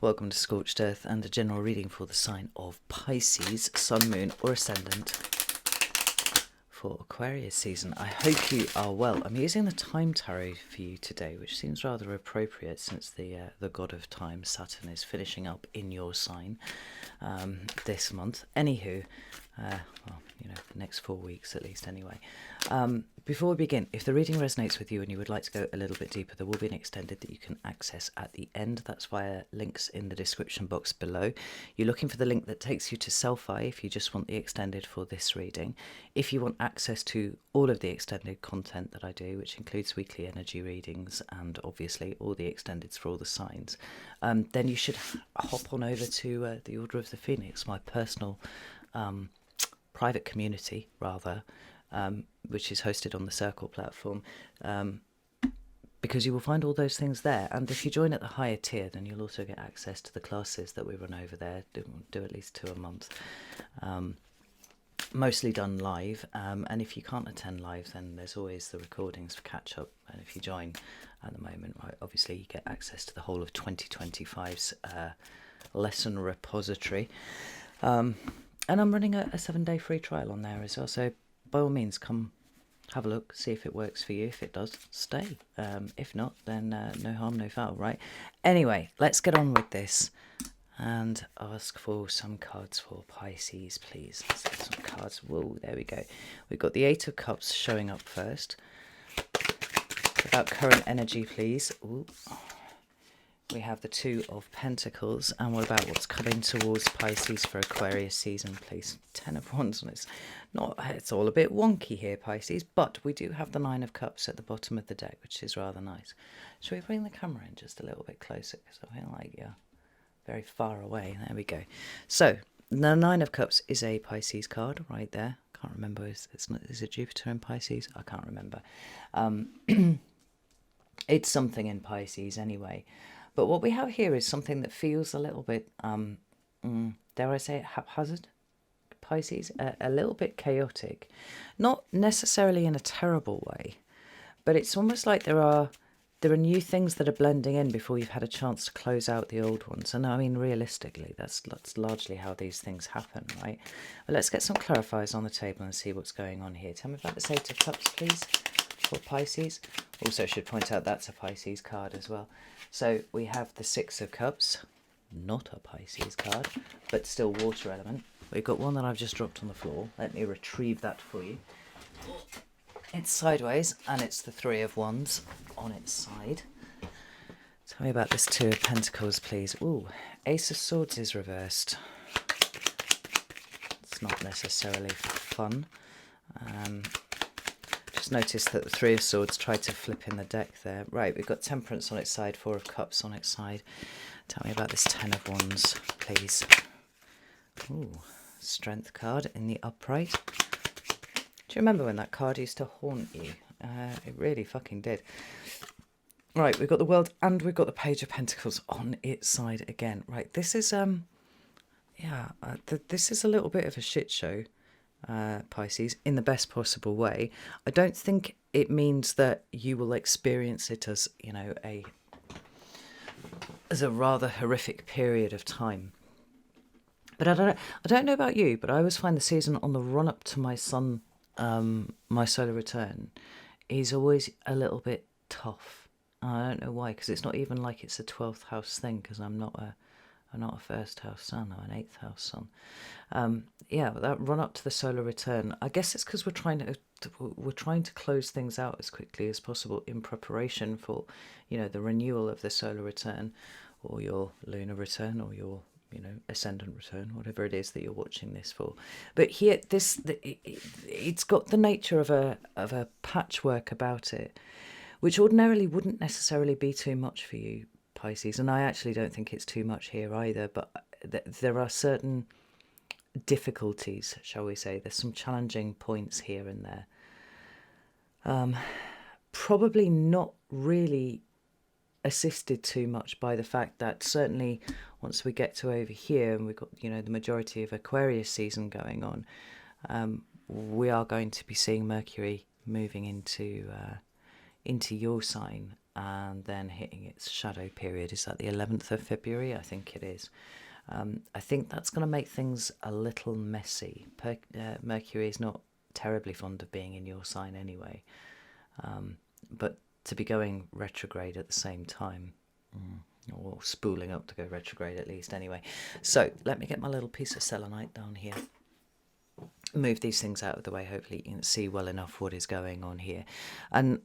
Welcome to Scorched Earth and a general reading for the sign of Pisces, Sun, Moon or Ascendant for Aquarius season. I hope you are well. I'm using the Time Tarot for you today, which seems rather appropriate since the god of time, Saturn, is finishing up in your sign this month. Anywho, the next 4 weeks at least anyway. Before we begin, if the reading resonates with you and you would like to go a little bit deeper, there will be an extended that you can access at the end. That's via links in the description box below. You're looking for the link that takes you to Self-Eye if you just want the extended for this reading. If you want access to all of the extended content that I do, which includes weekly energy readings and obviously all the extendeds for all the signs, then you should hop on over to the Order of the Phoenix, my personal private community, rather, which is hosted on the Circle platform, because you will find all those things there. And if you join at the higher tier, then you'll also get access to the classes that we run over there, do at least 2 a month, mostly done live. And if you can't attend live, then there's always the recordings for catch up. And if you join at the moment, right, obviously you get access to the whole of 2025's lesson repository. And I'm running a 7-day free trial on there as well, so by all means come have a look, see if it works for you. If it does, stay. If not, then no harm, no foul, right? Anyway, let's get on with this and ask for some cards for Pisces, please. Let's get some cards. Whoa, there we go. We've got the 8 of Cups showing up first. About current energy, please. Ooh. We have the 2 of Pentacles, and what about what's coming towards Pisces for Aquarius season, please? 10 of Wands, and it's all a bit wonky here, Pisces, but we do have the 9 of Cups at the bottom of the deck, which is rather nice. Shall we bring the camera in just a little bit closer, because I feel like you're very far away. There we go. So the 9 of Cups is a Pisces card right there. Can't remember, is it Jupiter in Pisces? I can't remember. It's something in Pisces anyway. But what we have here is something that feels a little bit, dare I say it, haphazard, Pisces, a little bit chaotic. Not necessarily in a terrible way, but it's almost like there are new things that are blending in before you've had a chance to close out the old ones. And I mean, realistically, that's largely how these things happen, right? But let's get some clarifiers on the table and see what's going on here. Tell me about this 8 of Cups, please, for Pisces. Also should point out that's a Pisces card as well. So we have the 6 of Cups, not a Pisces card, but still water element. We've got one that I've just dropped on the floor. Let me retrieve that for you. It's sideways, and it's the 3 of Wands on its side. Tell me about this 2 of Pentacles, please. Ooh, Ace of Swords is reversed. It's not necessarily fun. Just noticed that the 3 of Swords tried to flip in the deck there. Right, we've got Temperance on its side, 4 of Cups on its side. Tell me about this 10 of Wands, please. Ooh, Strength card in the upright. Do you remember when that card used to haunt you? It really fucking did. Right, we've got the World and we've got the Page of Pentacles on its side again. Right, this is this is a little bit of a shit show. Pisces, in the best possible way. I don't think it means that you will experience it as, as a rather horrific period of time. But I don't know about you, but I always find the season on the run up to my sun, my solar return, is always a little bit tough. I don't know why, because it's not even like it's a 12th house thing, because I'm not a first house sun, I'm an 8th house sun. But that run up to the solar return, I guess it's because we're trying to close things out as quickly as possible in preparation for, the renewal of the solar return, or your lunar return, or your, ascendant return, whatever it is that you're watching this for. But here, it's got the nature of a patchwork about it, which ordinarily wouldn't necessarily be too much for you, Pisces, and I actually don't think it's too much here either, but there are certain difficulties, shall we say. There's some challenging points here and there. Probably not really assisted too much by the fact that certainly once we get to over here and we've got, the majority of Aquarius season going on, we are going to be seeing Mercury moving into your sign and then hitting its shadow period. Is that the 11th of February? I think it is. I think that's going to make things a little messy. Mercury is not terribly fond of being in your sign anyway, but to be going retrograde at the same time, or spooling up to go retrograde at least anyway. So let me get my little piece of selenite down here, move these things out of the way. Hopefully you can see well enough what is going on here. And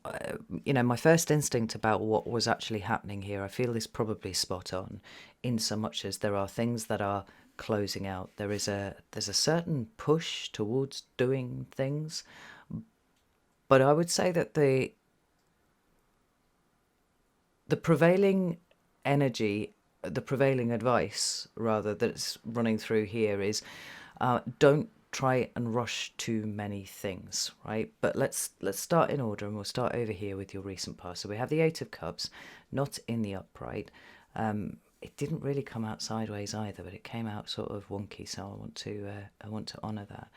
my first instinct about what was actually happening here, I feel is probably spot on, in so much as there are things that are closing out. There's a certain push towards doing things, but I would say that the prevailing energy, the prevailing advice rather, that's running through here is don't try and rush too many things, right? But let's start in order, and we'll start over here with your recent past. So we have the Eight of Cups, not in the upright. It didn't really come out sideways either, but it came out sort of wonky, so I want to honour that.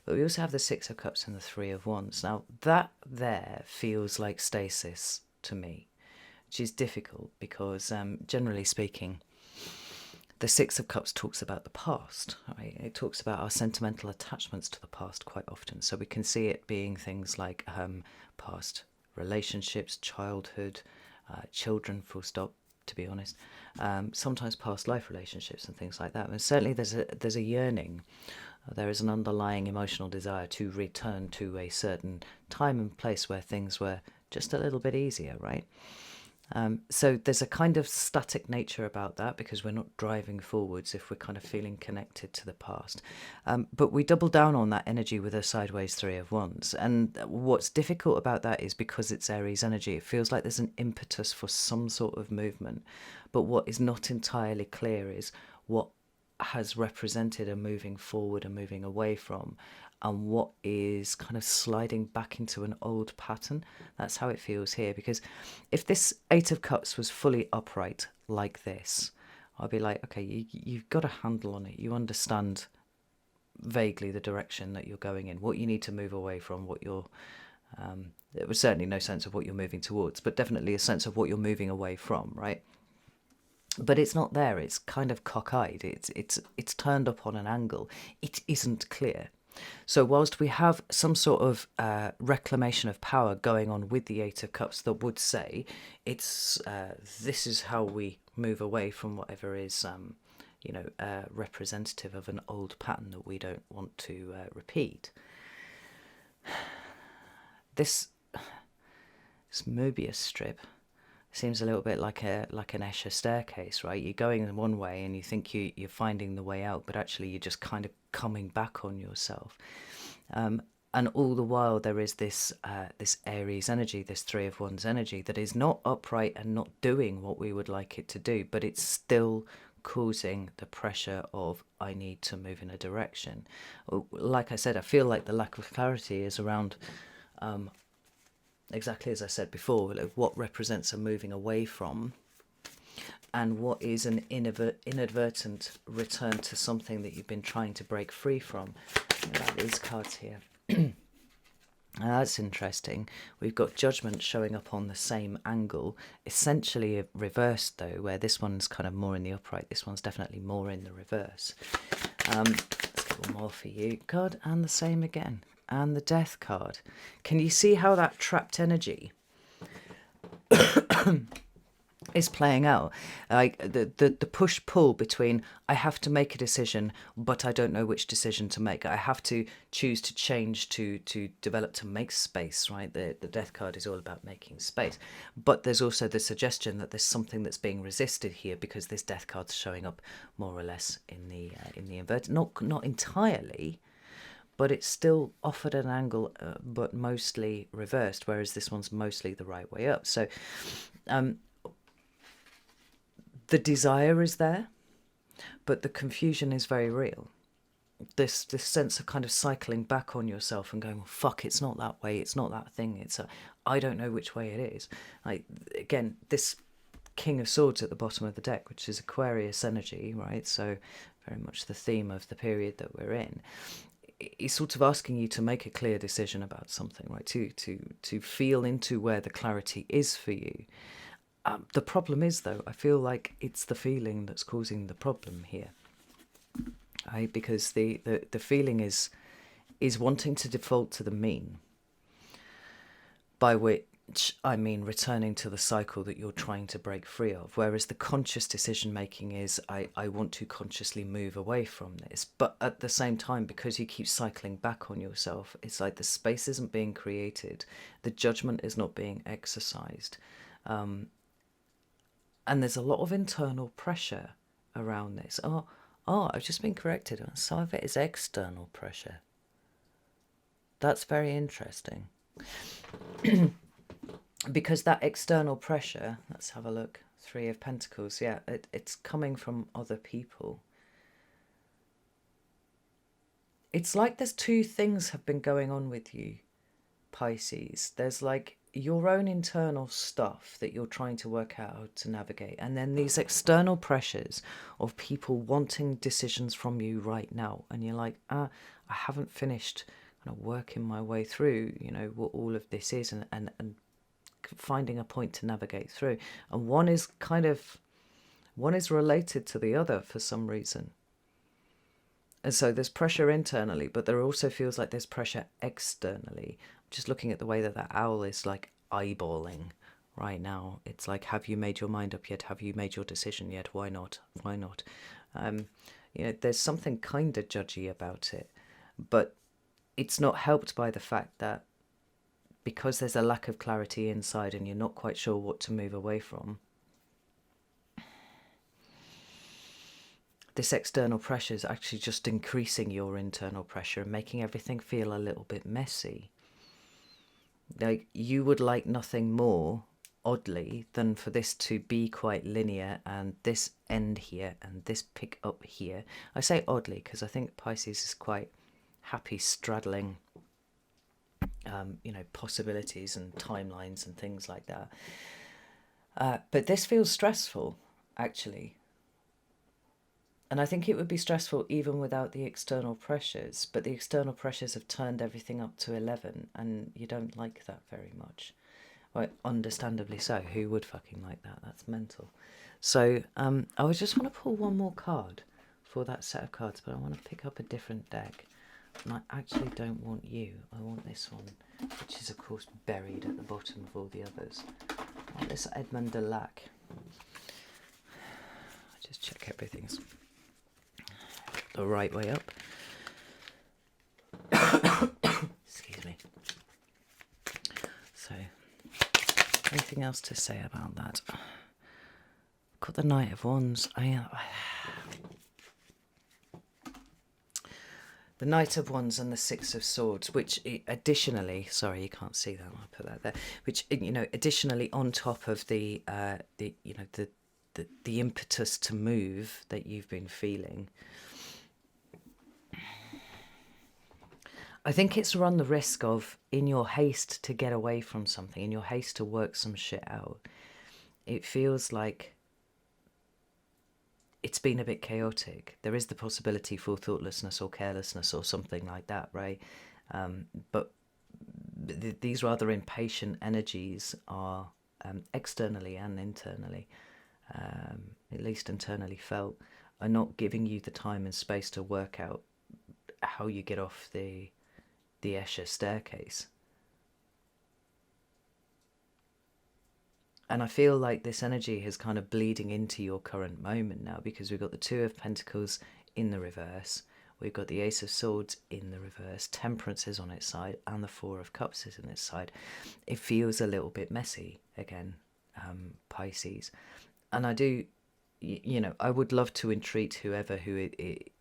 But we also have the Six of Cups and the Three of Wands. Now that there feels like stasis to me, which is difficult because generally speaking, the Six of Cups talks about the past, right? It talks about our sentimental attachments to the past quite often. So we can see it being things like past relationships, childhood, children, full stop, to be honest. Sometimes past life relationships and things like that. And certainly there's a yearning. There is an underlying emotional desire to return to a certain time and place where things were just a little bit easier, right? So there's a kind of static nature about that because we're not driving forwards if we're kind of feeling connected to the past. But we double down on that energy with a sideways Three of Wands. And what's difficult about that is because it's Aries energy, it feels like there's an impetus for some sort of movement. But what is not entirely clear is what has represented a moving forward and moving away from, and what is kind of sliding back into an old pattern. That's how it feels here, because if this Eight of Cups was fully upright like this, I'd be like, okay, you've got a handle on it. You understand vaguely the direction that you're going in, what you need to move away from, what you're there was certainly no sense of what you're moving towards, but definitely a sense of what you're moving away from, right? But it's not there. It's kind of cockeyed. It's turned up on an angle. It isn't clear. So whilst we have some sort of reclamation of power going on with the Eight of Cups that would say it's this is how we move away from whatever is representative of an old pattern that we don't want to repeat. This Mobius strip seems a little bit like an Escher staircase, right? You're going in one way and you think you're finding the way out, but actually you're just kind of coming back on yourself. And all the while there is this Aries energy, this Three of Wands energy that is not upright and not doing what we would like it to do, but it's still causing the pressure of I need to move in a direction. Like I said, I feel like the lack of clarity is around exactly as I said before, like what represents a moving away from and what is an inadvertent return to something that you've been trying to break free from. These cards here. That's interesting. We've got Judgment showing up on the same angle, essentially reversed though, where this one's kind of more in the upright, this one's definitely more in the reverse. Let's get one more for you. God, and the same again. And the Death card. Can you see how that trapped energy is playing out? Like the push-pull between I have to make a decision, but I don't know which decision to make. I have to choose to change, to develop, to make space, right? The Death card is all about making space. But there's also the suggestion that there's something that's being resisted here because this Death card's showing up more or less in the inverted. Not entirely, but it's still offered an angle, but mostly reversed, whereas this one's mostly the right way up. So the desire is there, but the confusion is very real. This sense of kind of cycling back on yourself and going, well, fuck, it's not that way, it's not that thing, I don't know which way it is. Like, again, this King of Swords at the bottom of the deck, which is Aquarius energy, right? So very much the theme of the period that we're in. is sort of asking you to make a clear decision about something, right? To feel into where the clarity is for you. The problem is, though, I feel like it's the feeling that's causing the problem here, right? Because the feeling is wanting to default to the mean, by which I mean returning to the cycle that you're trying to break free of, whereas the conscious decision making is I want to consciously move away from this. But at the same time, because you keep cycling back on yourself, it's like the space isn't being created, the judgment is not being exercised, and there's a lot of internal pressure around this. I've just been corrected. Some of it is external pressure. That's very interesting. Because that external pressure, let's have a look, 3 of Pentacles, yeah, it's coming from other people. It's like there's 2 things have been going on with you, Pisces. There's like your own internal stuff that you're trying to work out how to navigate, and then these external pressures of people wanting decisions from you right now, and you're like, I haven't finished kind of working my way through, what all of this is, and finding a point to navigate through. And one is related to the other for some reason. And so there's pressure internally, but there also feels like there's pressure externally. I'm just looking at the way that owl is like eyeballing right now. It's like, have you made your mind up yet? Have you made your decision yet? Why not? Why not? There's something kind of judgy about it, but it's not helped by the fact that because there's a lack of clarity inside and you're not quite sure what to move away from, this external pressure is actually just increasing your internal pressure and making everything feel a little bit messy. Like, you would like nothing more, oddly, than for this to be quite linear and this end here and this pick up here. I say oddly because I think Pisces is quite happy straddling possibilities and timelines and things like that. But this feels stressful, actually. And I think it would be stressful even without the external pressures. But the external pressures have turned everything up to 11, and you don't like that very much. Well, understandably so. Who would fucking like that? That's mental. So I would just want to pull one more card for that set of cards, but I want to pick up a different deck. And I actually don't want you. I want this one, which is, of course, buried at the bottom of all the others. I want this Edmund de Lac. Just check everything's the right way up. Excuse me. So, anything else to say about that? I've got the Knight of Wands. The Knight of Wands and the Six of Swords, which additionally, sorry, you can't see that. I'll put that there. Which, additionally on top of the impetus to move that you've been feeling, I think it's run the risk of, in your haste to get away from something, in your haste to work some shit out, it feels like it's been a bit chaotic. There is the possibility for thoughtlessness or carelessness or something like that, right? But these rather impatient energies are externally and internally, at least internally felt, are not giving you the time and space to work out how you get off the Escher staircase. And I feel like this energy is kind of bleeding into your current moment now, because we've got the Two of Pentacles in the reverse, we've got the Ace of Swords in the reverse, Temperance is on its side, and the Four of Cups is on its side. It feels a little bit messy again, Pisces. And I do, I would love to entreat whoever who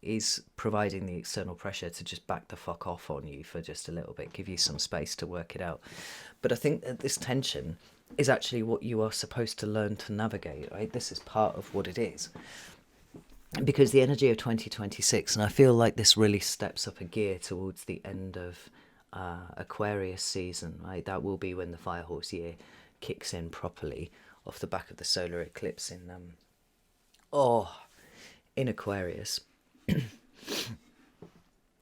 is providing the external pressure to just back the fuck off on you for just a little bit, give you some space to work it out. But I think that this tension is actually what you are supposed to learn to navigate, right? This is part of what it is. Because the energy of 2026, and I feel like this really steps up a gear towards the end of Aquarius season, right? That will be when the Firehorse year kicks in properly off the back of the solar eclipse in Aquarius.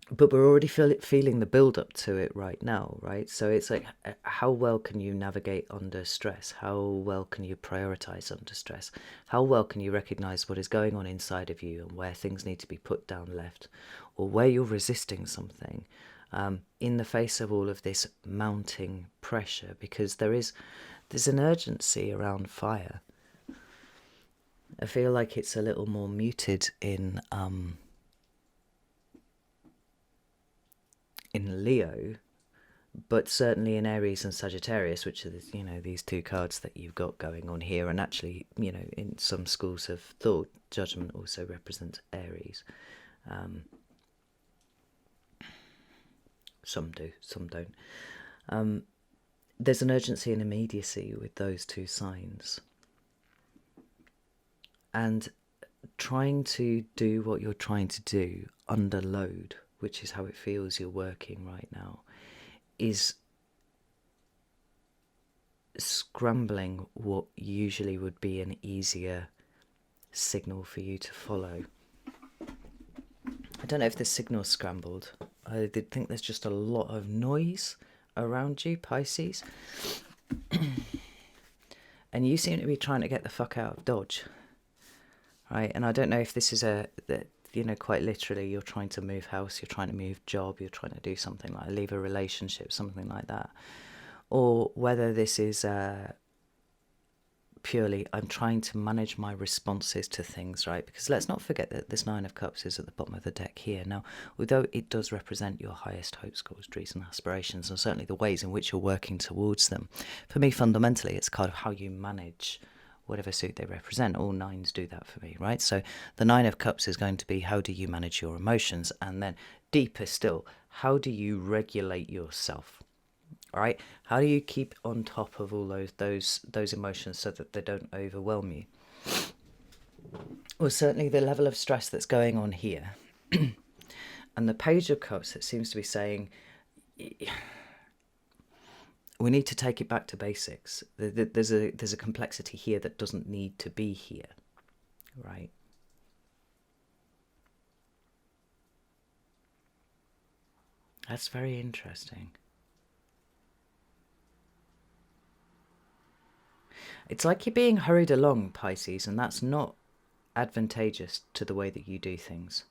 but we're already feeling the build up to it right now, right? So it's like, how well can you navigate under stress? How well can you prioritize under stress? How well can you recognize what is going on inside of you and where things need to be put down left, or where you're resisting something in the face of all of this mounting pressure? Because there's an urgency around fire. I feel like it's a little more muted in Leo, but certainly in Aries and Sagittarius, which are these two cards that you've got going on here. And actually, in some schools of thought, Judgment also represents Aries. Some do, some don't. There's an urgency and immediacy with those two signs, and trying to do what you're trying to do under load, which is how it feels you're working right now, is scrambling what usually would be an easier signal for you to follow. I don't know if the signal's scrambled. I did think there's just a lot of noise around you, Pisces. And you seem to be trying to get the fuck out of Dodge, right? And I don't know if this is quite literally, you're trying to move house, you're trying to move job, you're trying to do something like leave a relationship, something like that. Or whether this is purely, I'm trying to manage my responses to things, right? Because let's not forget that this Nine of Cups is at the bottom of the deck here. Now, although it does represent your highest hopes, goals, dreams and aspirations, and certainly the ways in which you're working towards them, for me, fundamentally, it's kind of how you manage whatever suit they represent. All nines do that for me, right? So the Nine of Cups is going to be, how do you manage your emotions? And then deeper still, how do you regulate yourself? All right, how do you keep on top of all those emotions so that they don't overwhelm you? Well, certainly the level of stress that's going on here, and the Page of Cups that seems to be saying we need to take it back to basics. There's a complexity here that doesn't need to be here, right? That's very interesting. It's like you're being hurried along, Pisces, and that's not advantageous to the way that you do things.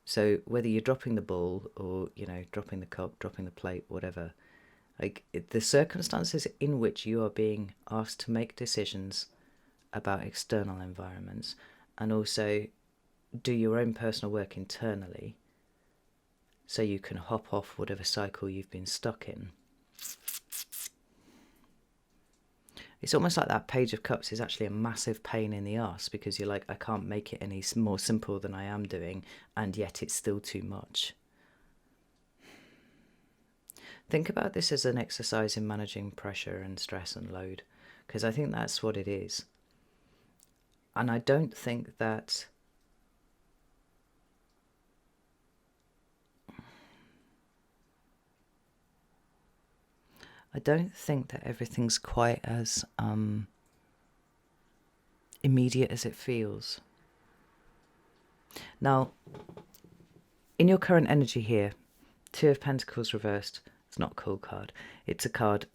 So whether you're dropping the ball or, dropping the cup, dropping the plate, whatever, like the circumstances in which you are being asked to make decisions about external environments and also do your own personal work internally so you can hop off whatever cycle you've been stuck in. It's almost like that Page of Cups is actually a massive pain in the arse because you're like, I can't make it any more simple than I am doing, and yet it's still too much. Think about this as an exercise in managing pressure and stress and load, because I think that's what it is. And I don't think that everything's quite as immediate as it feels. Now, in your current energy here, Two of Pentacles reversed, it's not a cool card. It's a card,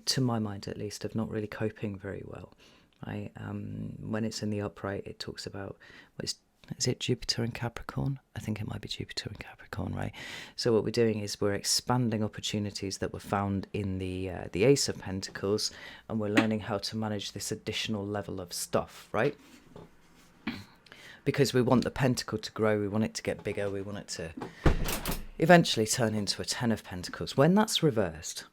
to my mind at least, of not really coping very well. Right? When it's in the upright, it talks about, is it Jupiter and Capricorn? I think it might be Jupiter and Capricorn, right? So what we're doing is we're expanding opportunities that were found in the Ace of Pentacles, and we're learning how to manage this additional level of stuff, right? Because we want the pentacle to grow, we want it to get bigger, we want it to eventually turn into a Ten of Pentacles. When that's reversed,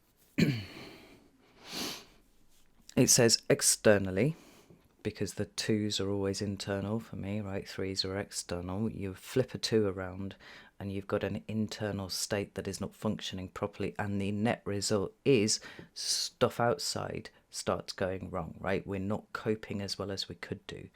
it says externally, because the twos are always internal for me, right? Threes are external. You flip a two around and you've got an internal state that is not functioning properly, and the net result is stuff outside starts going wrong, right? We're not coping as well as we could do.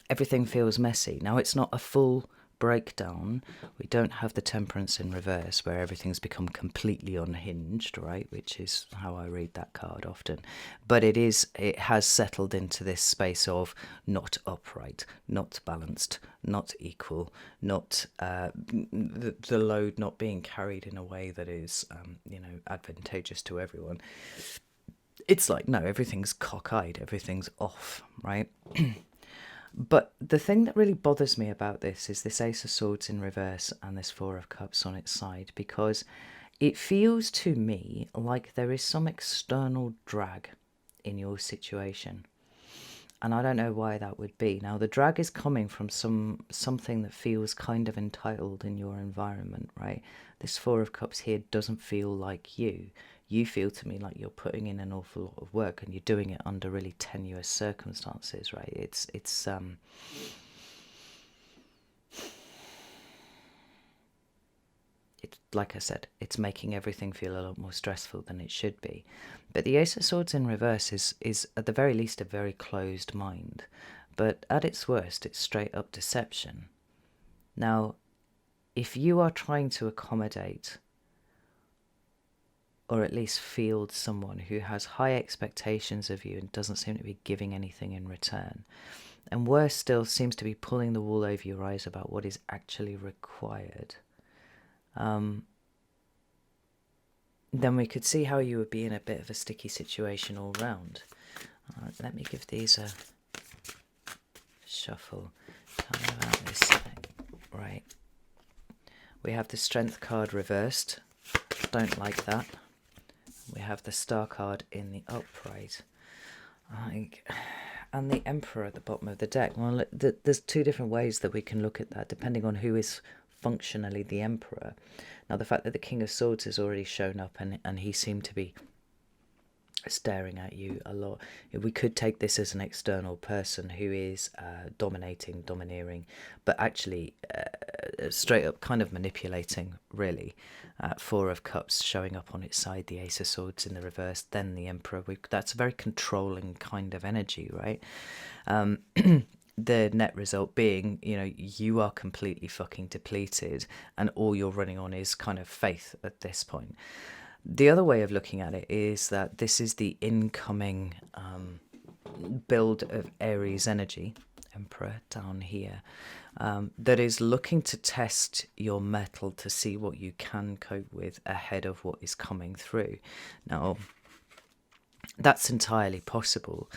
Everything feels messy. Now, it's not a full breakdown. We don't have the Temperance in reverse, where everything's become completely unhinged, right? Which is how I read that card often. But it has settled into this space of not upright, not balanced, not equal, not the load not being carried in a way that is, advantageous to everyone. It's like, no, everything's cockeyed, everything's off, right? But the thing that really bothers me about this is this Ace of Swords in reverse and this Four of Cups on its side, because it feels to me like there is some external drag in your situation. And I don't know why that would be. Now, the drag is coming from something that feels kind of entitled in your environment, right? This Four of Cups here doesn't feel like you. You feel to me like you're putting in an awful lot of work, and you're doing it under really tenuous circumstances, right? It's like I said, it's making everything feel a lot more stressful than it should be. But the Ace of Swords in reverse is at the very least a very closed mind. But at its worst, it's straight up deception. Now, if you are trying to accommodate or at least field someone who has high expectations of you and doesn't seem to be giving anything in return, and worse still, seems to be pulling the wool over your eyes about what is actually required, then we could see how you would be in a bit of a sticky situation all round. Let me give these a shuffle. Tell me about this thing. Right. We have the Strength card reversed. Don't like that. We have the Star card in the upright. And the Emperor at the bottom of the deck. Well, there's two different ways that we can look at that, depending on who is functionally the Emperor. Now, the fact that the King of Swords has already shown up and he seemed to be staring at you a lot. We could take this as an external person who is domineering, but actually straight up kind of manipulating, really. Four of Cups showing up on its side, the Ace of Swords in the reverse, then the Emperor. That's a very controlling kind of energy, right? The net result being, you are completely fucking depleted and all you're running on is kind of faith at this point. The other way of looking at it is that this is the incoming build of Aries energy, Emperor down here, that is looking to test your mettle to see what you can cope with ahead of what is coming through. Now, that's entirely possible.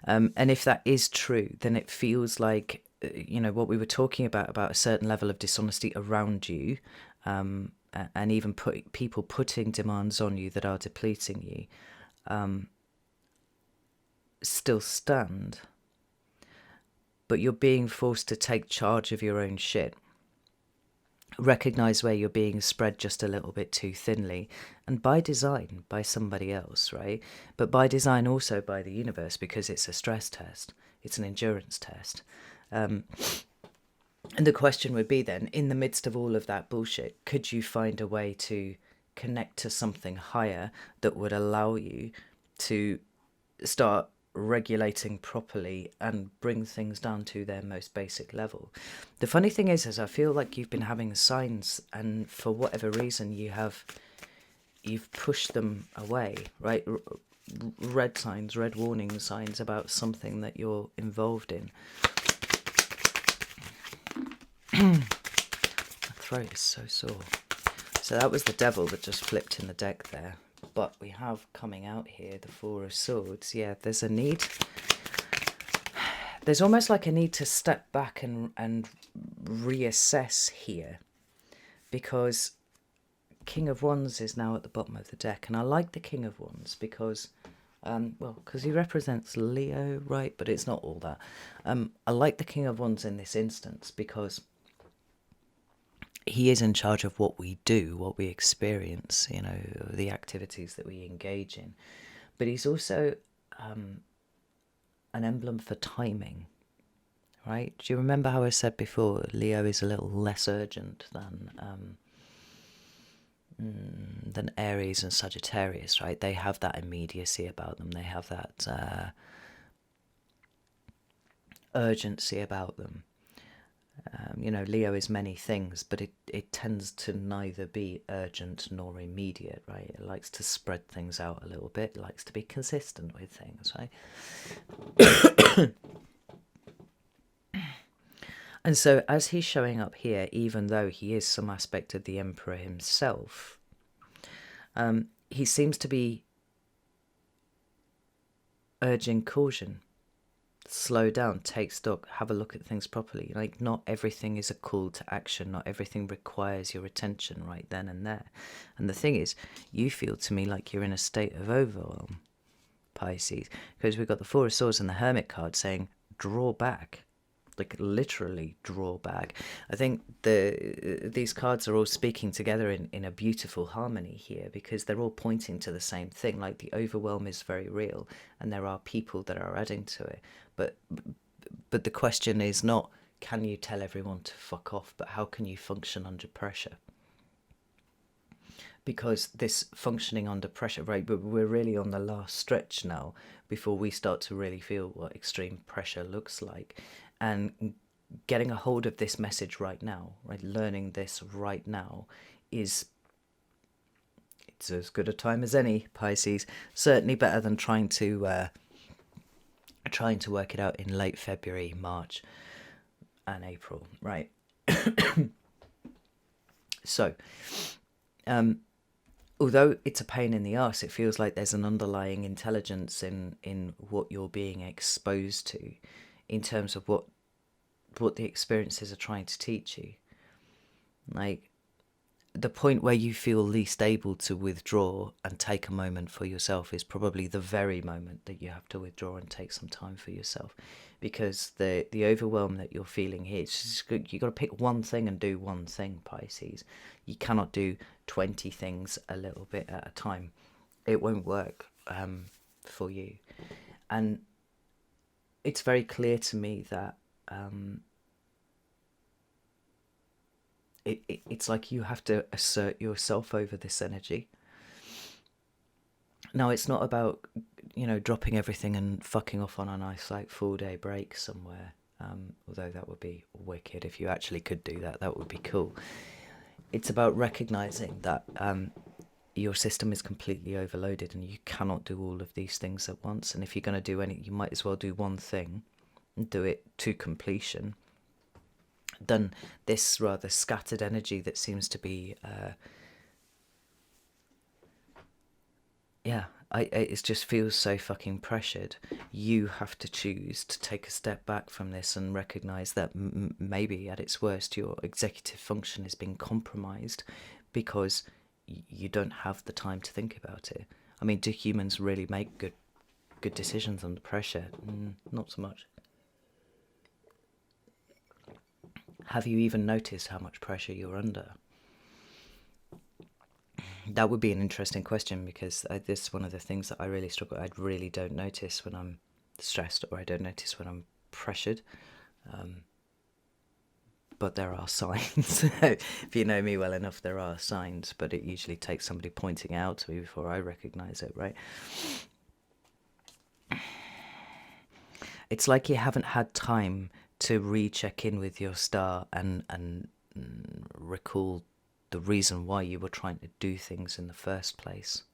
And if that is true, then it feels like, what we were talking about a certain level of dishonesty around you, and even people putting demands on you that are depleting you, still stand. But you're being forced to take charge of your own shit. Recognize where you're being spread just a little bit too thinly, and by design, by somebody else, right? But by design also by the universe, because it's a stress test, it's an endurance test. And the question would be then, in the midst of all of that bullshit, could you find a way to connect to something higher that would allow you to start regulating properly and bring things down to their most basic level? The funny thing is I feel like you've been having signs, and for whatever reason you've pushed them away, right? Red signs, red warning signs about something that you're involved in. My throat is so sore. So that was the Devil that just flipped in the deck there. But we have coming out here the Four of Swords. Yeah, there's a need. There's almost like a need to step back and reassess here. Because King of Wands is now at the bottom of the deck. And I like the King of Wands because, because he represents Leo, right? But it's not all that. I like the King of Wands in this instance because he is in charge of what we do, what we experience, the activities that we engage in. But he's also an emblem for timing, right? Do you remember how I said before, Leo is a little less urgent than Aries and Sagittarius, right? They have that immediacy about them. They have that urgency about them. Leo is many things, but it tends to neither be urgent nor immediate, right? It likes to spread things out a little bit. It likes to be consistent with things, right? And so as he's showing up here, even though he is some aspect of the Emperor himself, he seems to be urging caution. Slow down, take stock, have a look at things properly. Like, not everything is a call to action. Not everything requires your attention right then and there. And the thing is, you feel to me like you're in a state of overwhelm, Pisces, because we've got the Four of Swords and the Hermit card saying, draw back. Like, literally draw back. I think these cards are all speaking together in a beautiful harmony here, because they're all pointing to the same thing. Like, the overwhelm is very real, and there are people that are adding to it. But the question is not, can you tell everyone to fuck off, but how can you function under pressure? Because this functioning under pressure, right, but we're really on the last stretch now before we start to really feel what extreme pressure looks like. And getting a hold of this message right now, right, learning this right now it's as good a time as any, Pisces. Certainly better than trying to work it out in late February, March and April, right? So, although it's a pain in the arse, it feels like there's an underlying intelligence in what you're being exposed to, in terms of what the experiences are trying to teach you. Like, the point where you feel least able to withdraw and take a moment for yourself is probably the very moment that you have to withdraw and take some time for yourself, because the overwhelm that you're feeling here, it's just, you got to pick one thing and do one thing, Pisces. You cannot do 20 things a little bit at a time. It won't work for you. And it's very clear to me that it's like you have to assert yourself over this energy. Now, it's not about, dropping everything and fucking off on a nice, like, full-day break somewhere. Although that would be wicked. If you actually could do that, that would be cool. It's about recognizing that your system is completely overloaded and you cannot do all of these things at once. And if you're going to do any, you might as well do one thing and do it to completion. Then this rather scattered energy that seems to be, it just feels so fucking pressured. You have to choose to take a step back from this and recognize that maybe at its worst your executive function is being compromised because you don't have the time to think about it. I mean, do humans really make good decisions under pressure? Not so much. Have you even noticed how much pressure you're under? That would be an interesting question, because this is one of the things that I really struggle with. I really don't notice when I'm stressed, or I don't notice when I'm pressured. But there are signs. If you know me well enough, there are signs, but it usually takes somebody pointing out to me before I recognize it, right? It's like you haven't had time to recheck in with your star and recall the reason why you were trying to do things in the first place.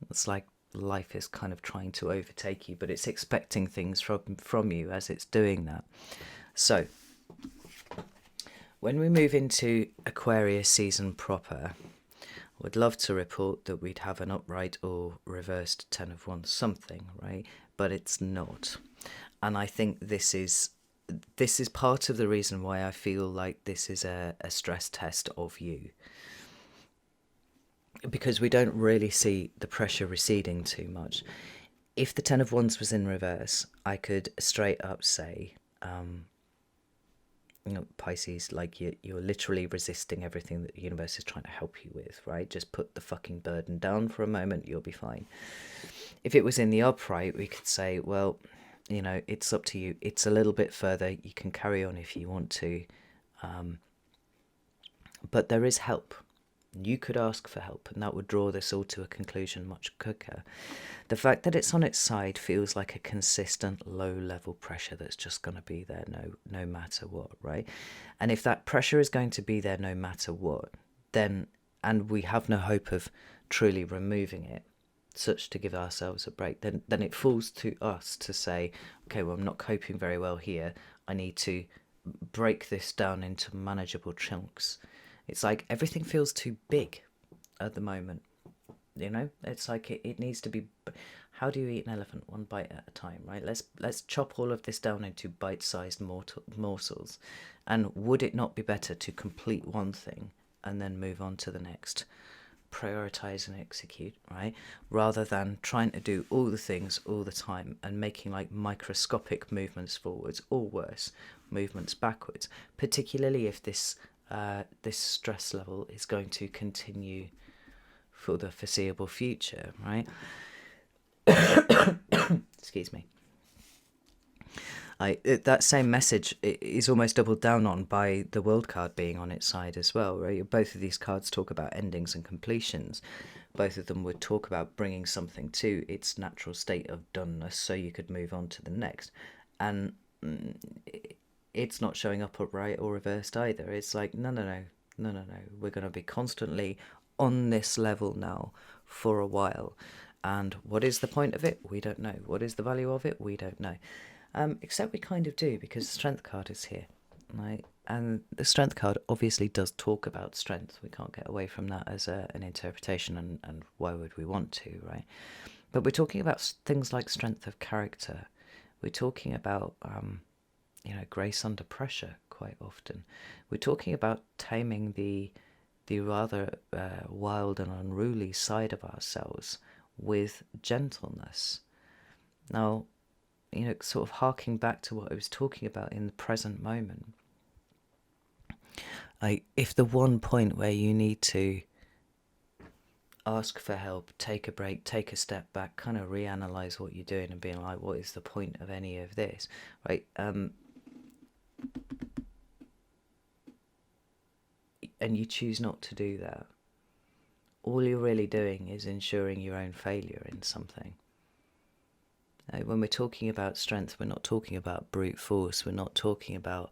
It's like life is kind of trying to overtake you, but it's expecting things from you as it's doing that. So, when we move into Aquarius season proper, I would love to report that we'd have an upright or reversed Ten of Wands, something, right? But it's not. And I think this is part of the reason why I feel like this is a stress test of you. Because we don't really see the pressure receding too much. If the Ten of Wands was in reverse, I could straight up say, Pisces, like, you're literally resisting everything that the universe is trying to help you with, right? Just put the fucking burden down for a moment, you'll be fine. If it was in the upright, we could say, well, it's up to you. It's a little bit further. You can carry on if you want to. But there is help. You could ask for help, and that would draw this all to a conclusion much quicker. The fact that it's on its side feels like a consistent low-level pressure that's just going to be there no matter what, right? And if that pressure is going to be there no matter what, then, and we have no hope of truly removing it, such to give ourselves a break, then it falls to us to say, okay, well, I'm not coping very well here. I need to break this down into manageable chunks. It's like everything feels too big at the moment. It's like it needs to be. How do you eat an elephant? One bite at a time, right? Let's chop all of this down into bite-sized morsels. And would it not be better to complete one thing and then move on to the next? Prioritize and execute, right? Rather than trying to do all the things all the time and making like microscopic movements forwards, or worse, movements backwards. Particularly if this stress level is going to continue for the foreseeable future, right? Excuse me. That same message is almost doubled down on by the World card being on its side as well, right? Both of these cards talk about endings and completions. Both of them would talk about bringing something to its natural state of doneness so you could move on to the next. And it's not showing up upright or reversed either. It's like, no. We're going to be constantly on this level now for a while. And what is the point of it? We don't know. What is the value of it? We don't know. Except we kind of do, because the Strength card is here, right? And the Strength card obviously does talk about strength. We can't get away from that as an interpretation, and why would we want to, right? But we're talking about things like strength of character. We're talking about, grace under pressure quite often. We're talking about taming the rather wild and unruly side of ourselves with gentleness. Now, sort of harking back to what I was talking about in the present moment. If the one point where you need to ask for help, take a break, take a step back, kind of reanalyze what you're doing and being like, what is the point of any of this, right? And you choose not to do that. All you're really doing is ensuring your own failure in something. When we're talking about strength, we're not talking about brute force. We're not talking about,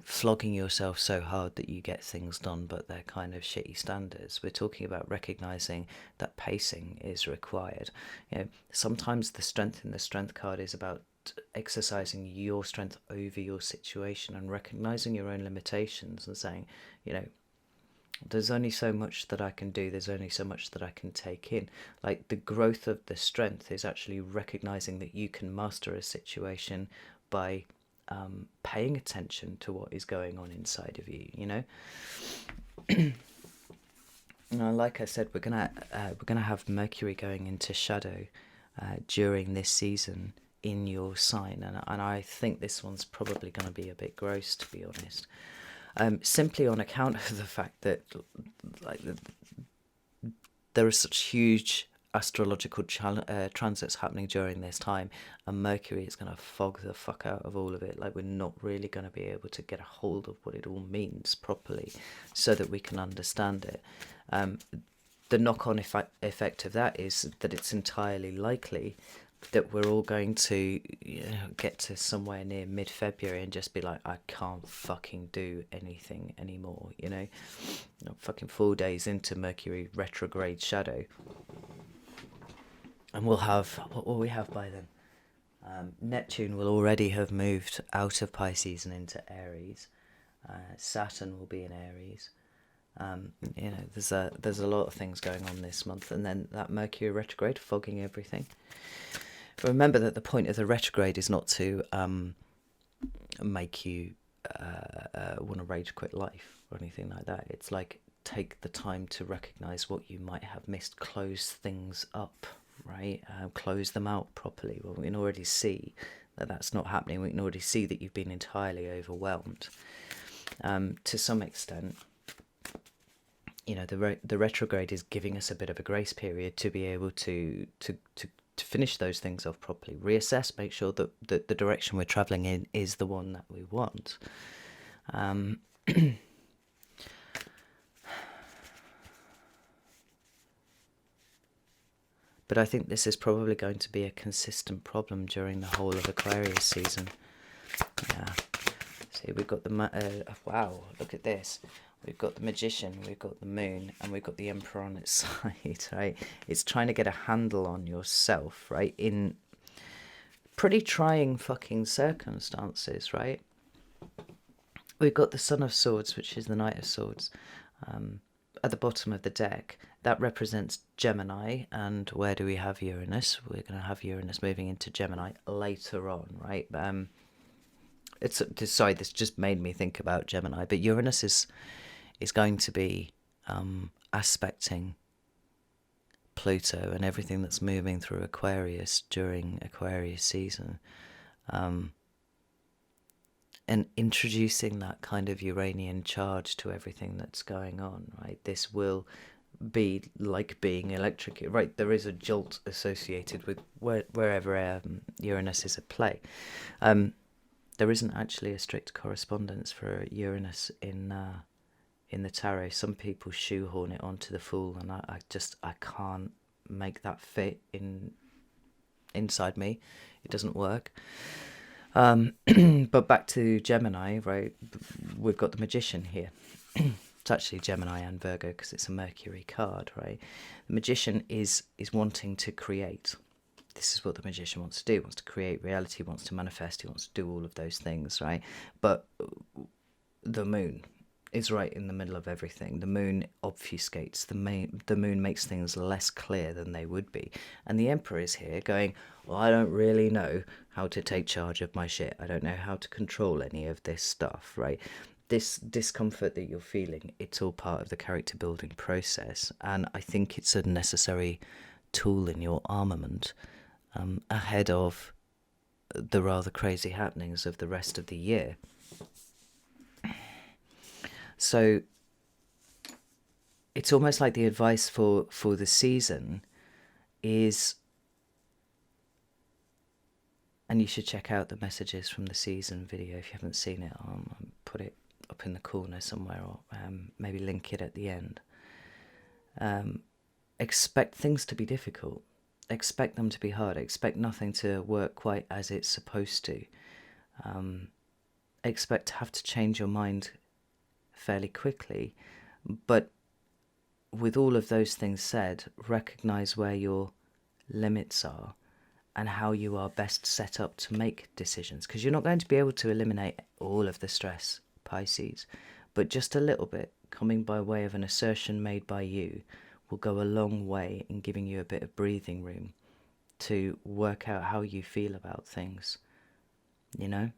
flogging yourself so hard that you get things done, but they're kind of shitty standards. We're talking about recognizing that pacing is required. Sometimes the strength in the Strength card is about exercising your strength over your situation and recognizing your own limitations and saying, there's only so much that I can do, there's only so much that I can take in. Like, the growth of the strength is actually recognizing that you can master a situation by paying attention to what is going on inside of you, like I said, we're gonna have Mercury going into shadow during this season in your sign, and I think this one's probably going to be a bit gross, to be honest. Simply on account of the fact that there are such huge astrological transits happening during this time, and Mercury is going to fog the fuck out of all of it. Like, we're not really going to be able to get a hold of what it all means properly so that we can understand it. The knock-on effect of that is that it's entirely likely that we're all going to get to somewhere near mid-February and just be like, I can't fucking do anything anymore, fucking 4 days into Mercury retrograde shadow. And we'll have, what will we have by then? Neptune will already have moved out of Pisces and into Aries. Saturn will be in Aries. There's a lot of things going on this month, and then that Mercury retrograde fogging everything. Remember that the point of the retrograde is not to make you want to rage quit life or anything like that. It's like, take the time to recognise what you might have missed, close things up, right? Close them out properly. Well, we can already see that that's not happening. We can already see that you've been entirely overwhelmed. To some extent, the retrograde is giving us a bit of a grace period to be able to finish those things off properly, reassess, make sure that the direction we're travelling in is the one that we want. But I think this is probably going to be a consistent problem during the whole of Aquarius season. Yeah. See, we've got the... wow, look at this. We've got the Magician, we've got the Moon, and we've got the Emperor on its side, right? It's trying to get a handle on yourself, right? In pretty trying fucking circumstances, right? We've got the Son of Swords, which is the Knight of Swords, at the bottom of the deck. That represents Gemini, and where do we have Uranus? We're going to have Uranus moving into Gemini later on, right? Sorry, this just made me think about Gemini, but Uranus is going to be aspecting Pluto and everything that's moving through Aquarius during Aquarius season, and introducing that kind of Uranian charge to everything that's going on, right? This will be like being electrocuted, right? There is a jolt associated with wherever Uranus is at play. There isn't actually a strict correspondence for Uranus in the tarot. Some people shoehorn it onto the Fool, and I can't make that fit inside me. It doesn't work. But back to Gemini, right? We've got the Magician here. It's actually Gemini and Virgo because it's a Mercury card, right? The Magician is wanting to create. This is what the Magician wants to do. He wants to create reality, wants to manifest, he wants to do all of those things, right? But the Moon is right in the middle of everything. The Moon obfuscates. The Moon makes things less clear than they would be. And the Emperor is here going, well, I don't really know how to take charge of my shit. I don't know how to control any of this stuff, right? This discomfort that you're feeling, it's all part of the character building process. And I think it's a necessary tool in your armament ahead of the rather crazy happenings of the rest of the year. So it's almost like the advice for the season is, and you should check out the messages from the season video if you haven't seen it. I'll put it up in the corner somewhere, or maybe link it at the end. Expect things to be difficult. Expect them to be hard. Expect nothing to work quite as it's supposed to. Expect to have to change your mind fairly quickly. But with all of those things said, recognize where your limits are and how you are best set up to make decisions. Because you're not going to be able to eliminate all of the stress, Pisces, but just a little bit coming by way of an assertion made by you will go a long way in giving you a bit of breathing room to work out how you feel about things, you know?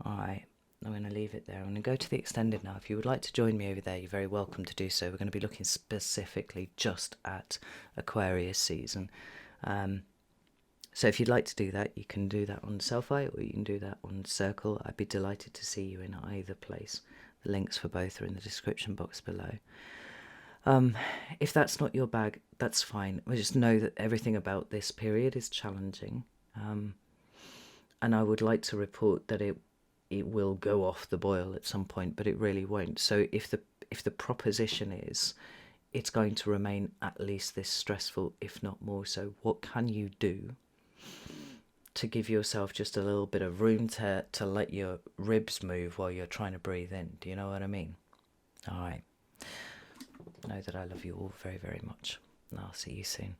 Alright, I'm going to leave it there. I'm going to go to the extended now. If you would like to join me over there, you're very welcome to do so. We're going to be looking specifically just at Aquarius season. So if you'd like to do that, you can do that on Selfie or you can do that on Circle. I'd be delighted to see you in either place. The links for both are in the description box below. If that's not your bag, that's fine. I just know that everything about this period is challenging. And I would like to report that it will go off the boil at some point, but it really won't. So if the proposition is it's going to remain at least this stressful, if not more so, what can you do to give yourself just a little bit of room to let your ribs move while you're trying to breathe in? Do you know what I mean? All right. Know that I love you all very, very much, and I'll see you soon.